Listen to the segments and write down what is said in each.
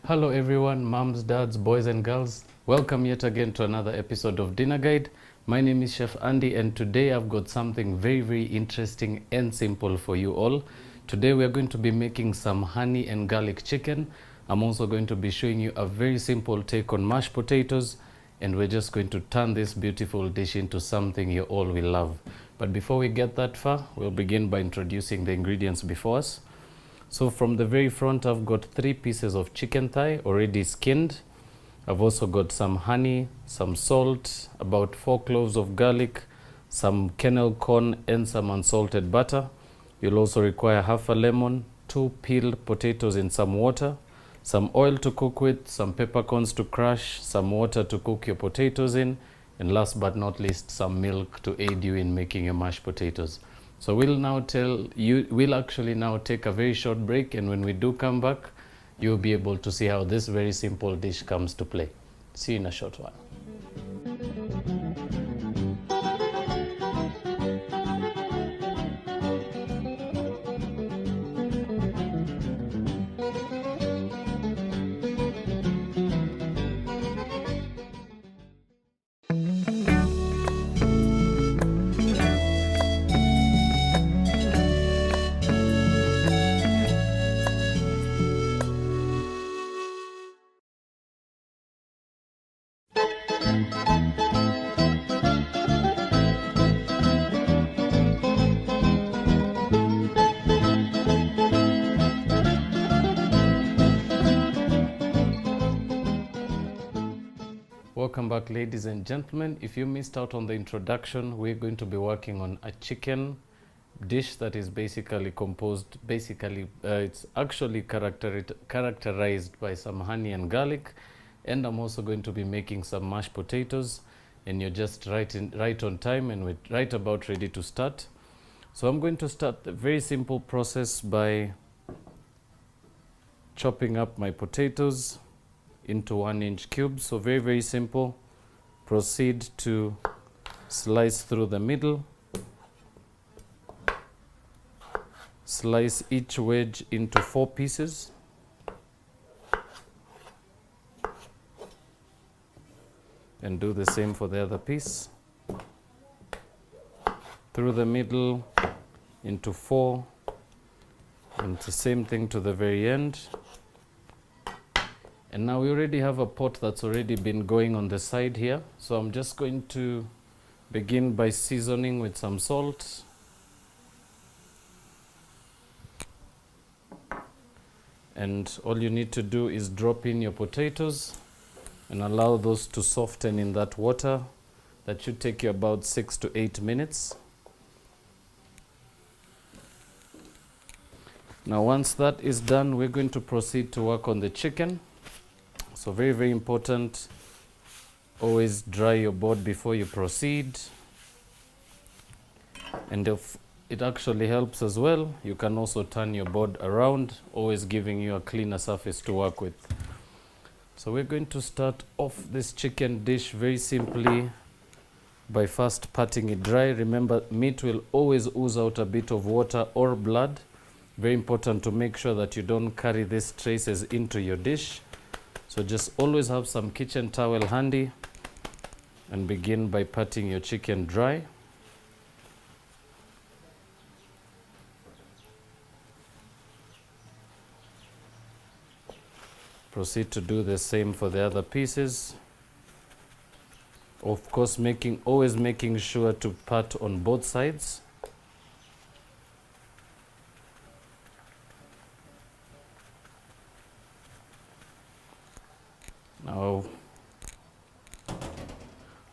Hello everyone, moms, dads, boys and girls. Welcome yet again to another episode of Dinner Guide. My name is Chef Andy and today I've got something very interesting and simple for you all. Today we are going to be making some honey and garlic chicken. I'm also going to be showing you a very simple take on mashed potatoes, and we're just going to turn this beautiful dish into something you all will love. But before we get that far, we'll begin by introducing the ingredients before us. So from the very front, I've got 3 pieces of chicken thigh already skinned. I've also got some honey, some salt, about 4 cloves of garlic, some kernel corn and some unsalted butter. You'll also require half a lemon, 2 peeled potatoes in some water, some oil to cook with, some peppercorns to crush, some water to cook your potatoes in, and last but not least, some milk to aid you in making your mashed potatoes. So we'll actually now take a very short break, and when we do come back, you'll be able to see how this very simple dish comes to play. See you in a short while. Welcome back, ladies and gentlemen. If you missed out on the introduction, we're going to be working on a chicken dish that is basically it's actually characterized by some honey and garlic, and I'm also going to be making some mashed potatoes, and you're just right on time, and we're right about ready to start. So I'm going to start the very simple process by chopping up my potatoes into 1-inch cubes. So very simple. Proceed to slice through the middle. Slice each wedge into 4 pieces. And do the same for the other piece. Through the middle into 4. And the same thing to the very end. And now we already have a pot that's already been going on the side here. So I'm just going to begin by seasoning with some salt. And all you need to do is drop in your potatoes and allow those to soften in that water. That should take you about 6 to 8 minutes. Now once that is done, we're going to proceed to work on the chicken. So very important, always dry your board before you proceed. And if it actually helps as well, you can also turn your board around, always giving you a cleaner surface to work with. So we're going to start off this chicken dish very simply by first patting it dry. Remember, meat will always ooze out a bit of water or blood. Very important to make sure that you don't carry these traces into your dish. So just always have some kitchen towel handy and begin by patting your chicken dry. Proceed to do the same for the other pieces. Of course, always making sure to pat on both sides. Now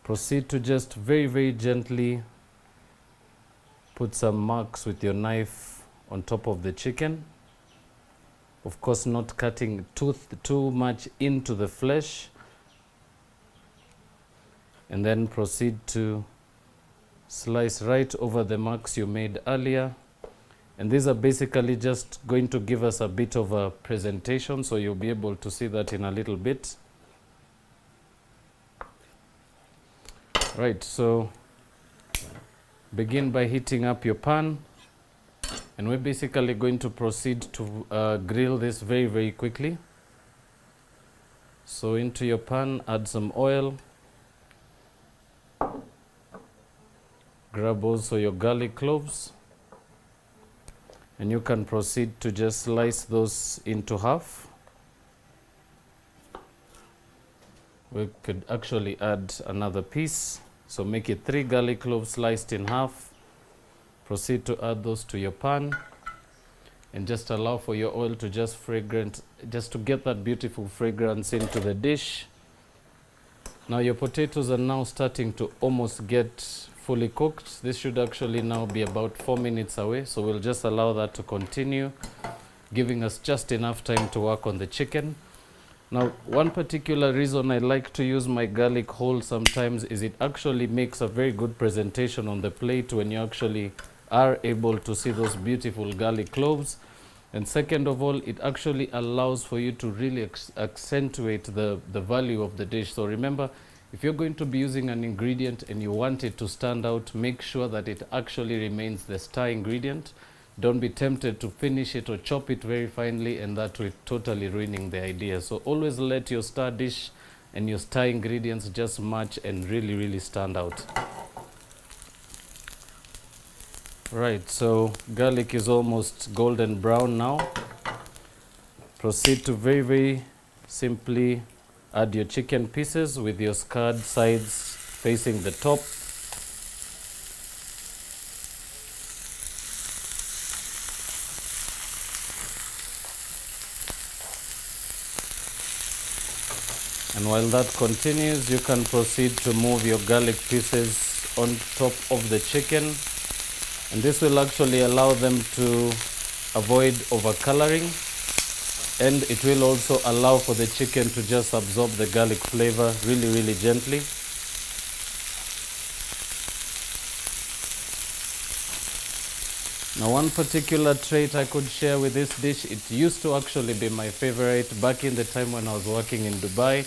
proceed to just very gently put some marks with your knife on top of the chicken. Of course, not cutting too much into the flesh. And then proceed to slice right over the marks you made earlier. And these are basically just going to give us a bit of a presentation, so you'll be able to see that in a little bit. Right, so begin by heating up your pan. And we're basically going to proceed to grill this very, very quickly. So into your pan, add some oil. Grab also your garlic cloves. And you can proceed to just slice those into half. We could actually add another piece. So make it 3 garlic cloves sliced in half. Proceed to add those to your pan. And just allow for your oil to just to get that beautiful fragrance into the dish. Now your potatoes are now starting to almost get fully cooked. This should actually now be about 4 minutes away. So we'll just allow that to continue, giving us just enough time to work on the chicken. Now, one particular reason I like to use my garlic whole sometimes is it actually makes a very good presentation on the plate when you actually are able to see those beautiful garlic cloves. And second of all, it actually allows for you to really accentuate the value of the dish. So remember, if you're going to be using an ingredient and you want it to stand out, make sure that it actually remains the star ingredient. Don't be tempted to finish it or chop it very finely, and that will totally ruining the idea. So always let your star dish and your star ingredients just match and really, really stand out. Right, so garlic is almost golden brown now. Proceed to very, very simply add your chicken pieces with your scarred sides facing the top. And while that continues, you can proceed to move your garlic pieces on top of the chicken. And this will actually allow them to avoid overcoloring. And it will also allow for the chicken to just absorb the garlic flavor really, really gently. Now, one particular trait I could share with this dish, it used to actually be my favorite back in the time when I was working in Dubai.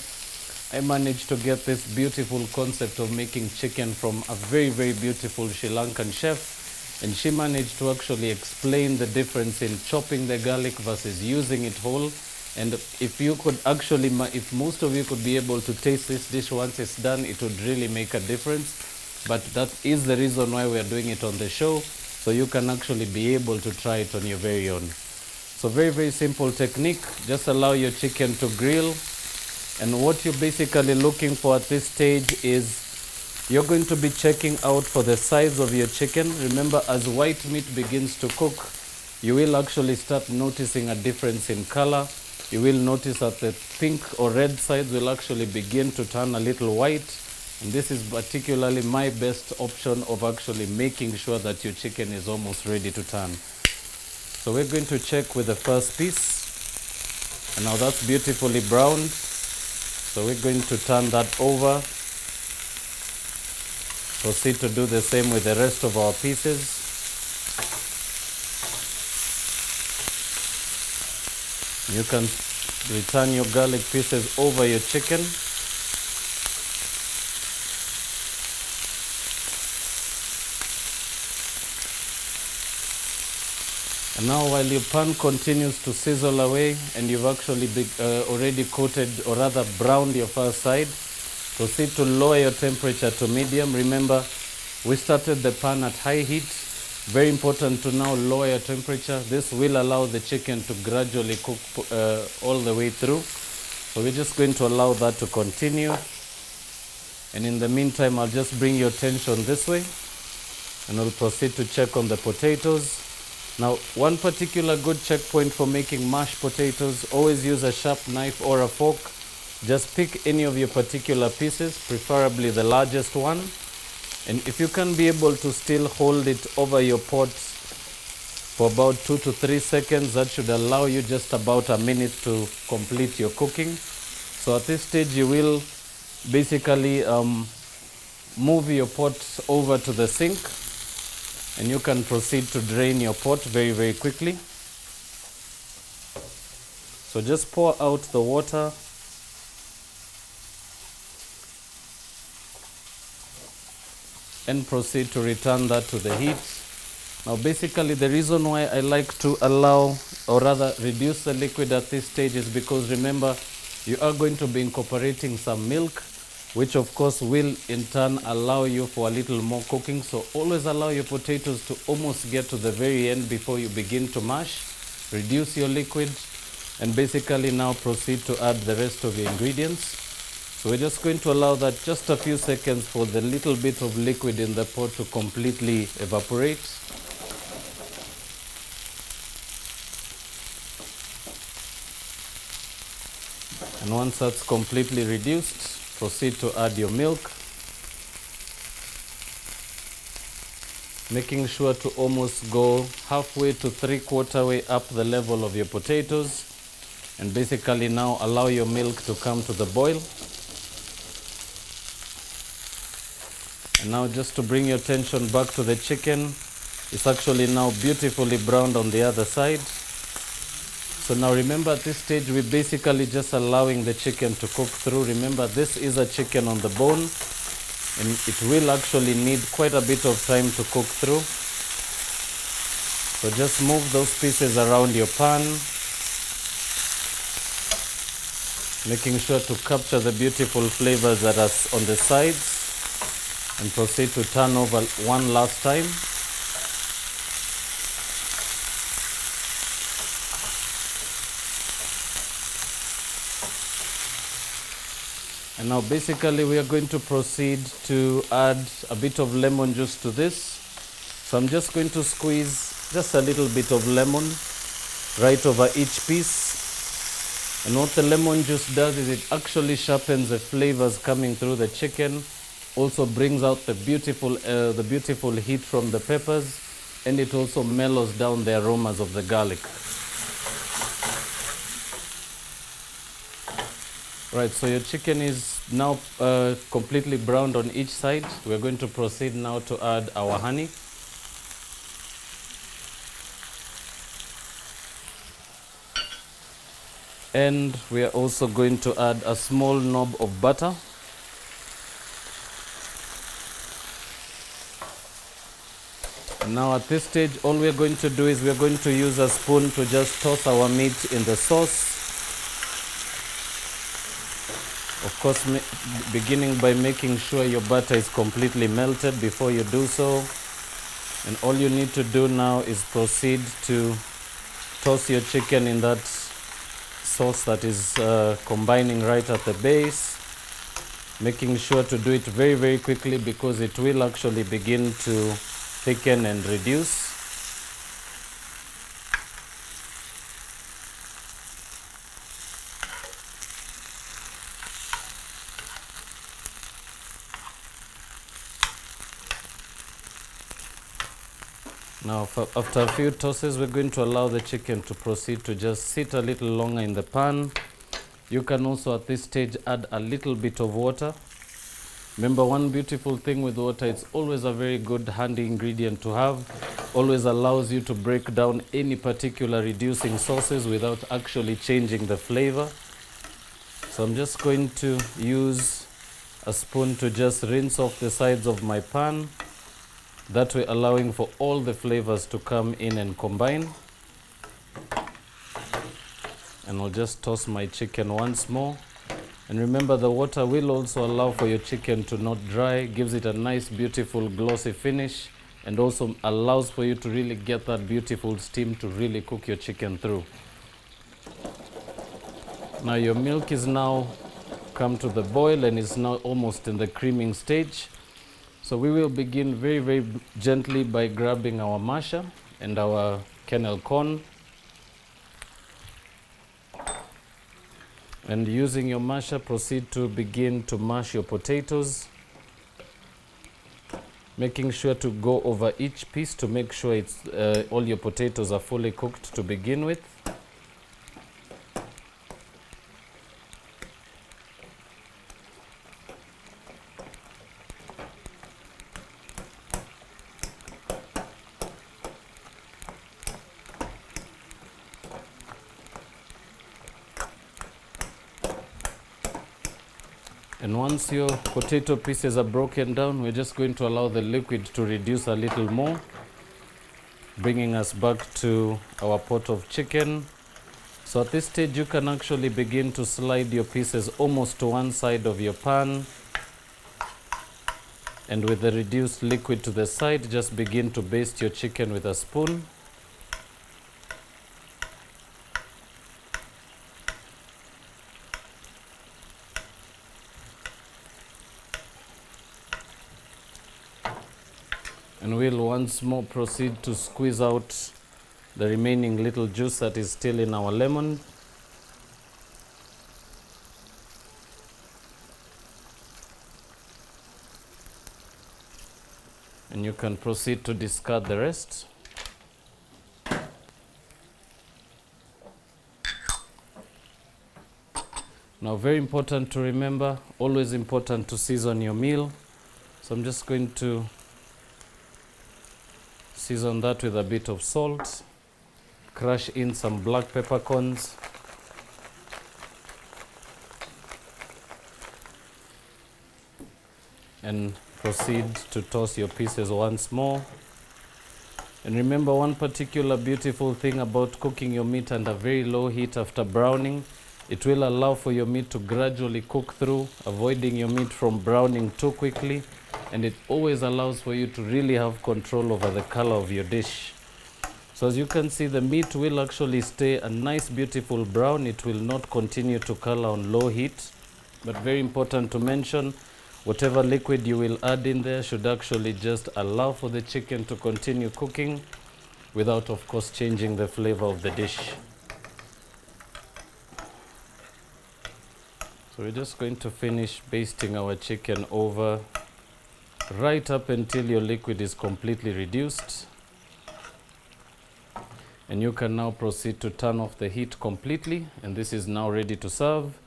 I managed to get this beautiful concept of making chicken from a very, very beautiful Sri Lankan chef. And she managed to actually explain the difference in chopping the garlic versus using it whole. And if you could actually, if most of you could be able to taste this dish once it's done, it would really make a difference. But that is the reason why we are doing it on the show, so you can actually be able to try it on your very own. So very, very simple technique. Just allow your chicken to grill. And what you're basically looking for at this stage is you're going to be checking out for the size of your chicken. Remember, as white meat begins to cook, you will actually start noticing a difference in color. You will notice that the pink or red sides will actually begin to turn a little white. And this is particularly my best option of actually making sure that your chicken is almost ready to turn. So we're going to check with the first piece. And now that's beautifully browned. So we're going to turn that over. Proceed to do the same with the rest of our pieces. You can return your garlic pieces over your chicken. And now while your pan continues to sizzle away and you've actually already coated or rather browned your first side, proceed to lower your temperature to medium. Remember, we started the pan at high heat. Very important to now lower your temperature. This will allow the chicken to gradually cook all the way through. So we're just going to allow that to continue. And in the meantime, I'll just bring your attention this way and we'll proceed to check on the potatoes. Now, one particular good checkpoint for making mashed potatoes, always use a sharp knife or a fork. Just pick any of your particular pieces, preferably the largest one. And if you can be able to still hold it over your pot for about 2 to 3 seconds. That should allow you just about a minute to complete your cooking. So at this stage you will basically move your pot over to the sink, and you can proceed to drain your pot very, very quickly. So just pour out the water and proceed to return that to the heat. Now basically the reason why I like to allow, or rather reduce the liquid at this stage, is because remember, you are going to be incorporating some milk, which of course will in turn allow you for a little more cooking. So always allow your potatoes to almost get to the very end before you begin to mash. Reduce your liquid and basically now proceed to add the rest of your ingredients. So we're just going to allow that just a few seconds for the little bit of liquid in the pot to completely evaporate. And once that's completely reduced, proceed to add your milk, making sure to almost go halfway to 3/4 way up the level of your potatoes, and basically now allow your milk to come to the boil. And now just to bring your attention back to the chicken, it's actually now beautifully browned on the other side. So now remember, at this stage we're basically just allowing the chicken to cook through. Remember, this is a chicken on the bone, and it will actually need quite a bit of time to cook through. So just move those pieces around your pan, making sure to capture the beautiful flavors that are on the sides, and proceed to turn over one last time. And now basically we are going to proceed to add a bit of lemon juice to this. So I'm just going to squeeze just a little bit of lemon right over each piece. And what the lemon juice does is it actually sharpens the flavors coming through the chicken, also brings out the beautiful heat from the peppers, and it also mellows down the aromas of the garlic. Right, so your chicken is now completely browned on each side. We're going to proceed now to add our honey. And we are also going to add a small knob of butter. Now at this stage, all we're going to do is we're going to use a spoon to just toss our meat in the sauce. Of course, beginning by making sure your butter is completely melted before you do so. And all you need to do now is proceed to toss your chicken in that sauce that is combining right at the base, making sure to do it very, very quickly because it will actually begin to thicken and reduce. Now after a few tosses, we're going to allow the chicken to proceed to just sit a little longer in the pan. You can also at this stage add a little bit of water. Remember, one beautiful thing with water, it's always a very good handy ingredient to have. Always allows you to break down any particular reducing sauces without actually changing the flavor. So I'm just going to use a spoon to just rinse off the sides of my pan. That way allowing for all the flavors to come in and combine. And I'll just toss my chicken once more. And remember, the water will also allow for your chicken to not dry, gives it a nice, beautiful, glossy finish, and also allows for you to really get that beautiful steam to really cook your chicken through. Now your milk is now come to the boil and is now almost in the creaming stage. So we will begin very, very gently by grabbing our masher and our kernel corn. And using your masher, proceed to begin to mash your potatoes. making sure to go over each piece to make sure it's all your potatoes are fully cooked to begin with. And once your potato pieces are broken down, we're just going to allow the liquid to reduce a little more, bringing us back to our pot of chicken. So at this stage, you can actually begin to slide your pieces almost to one side of your pan. And with the reduced liquid to the side, just begin to baste your chicken with a spoon. And we'll once more proceed to squeeze out the remaining little juice that is still in our lemon. And you can proceed to discard the rest. Now, very important to remember, always important to season your meal. So I'm just going to season that with a bit of salt, crush in some black peppercorns, and proceed to toss your pieces once more. And remember, one particular beautiful thing about cooking your meat under very low heat after browning, it will allow for your meat to gradually cook through, avoiding your meat from browning too quickly. And it always allows for you to really have control over the color of your dish. So as you can see, the meat will actually stay a nice beautiful brown. It will not continue to color on low heat. But very important to mention, whatever liquid you will add in there should actually just allow for the chicken to continue cooking without, of course, changing the flavor of the dish. So we're just going to finish basting our chicken over right up until your liquid is completely reduced. And you can now proceed to turn off the heat completely, and this is now ready to serve.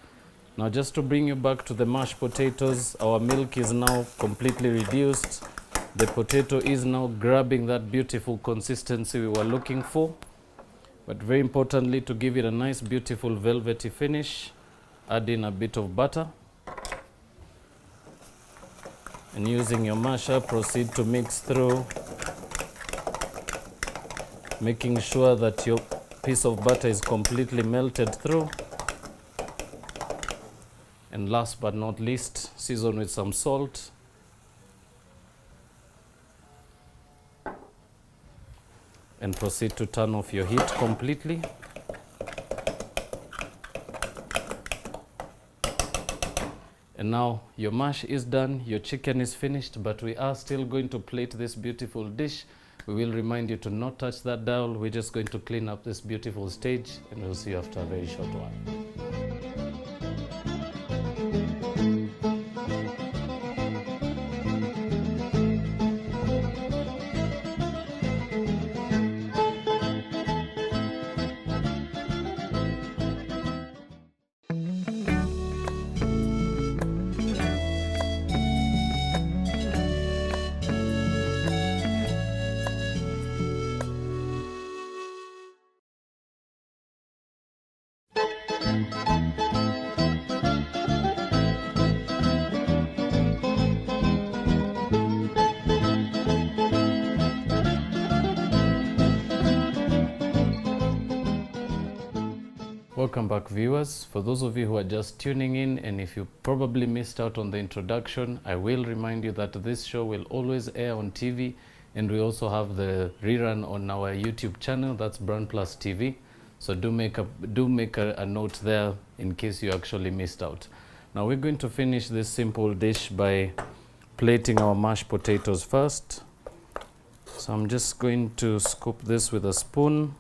Now, just to bring you back to the mashed potatoes, our milk is now completely reduced. The potato is now grabbing that beautiful consistency we were looking for. But very importantly, to give it a nice beautiful velvety finish, add in a bit of butter. And using your masher, proceed to mix through, making sure that your piece of butter is completely melted through. And last but not least, season with some salt. And proceed to turn off your heat completely. And now your mash is done, your chicken is finished, but we are still going to plate this beautiful dish. We will remind you to not touch that dowel. We're just going to clean up this beautiful stage, and we'll see you after a very short while. Welcome back, viewers. For those of you who are just tuning in, and if you probably missed out on the introduction, I will remind you that this show will always air on TV, and we also have the rerun on our YouTube channel. That's BrandPlus TV. So do make a note there in case you actually missed out. Now we're going to finish this simple dish by plating our mashed potatoes first. So I'm just going to scoop this with a spoon.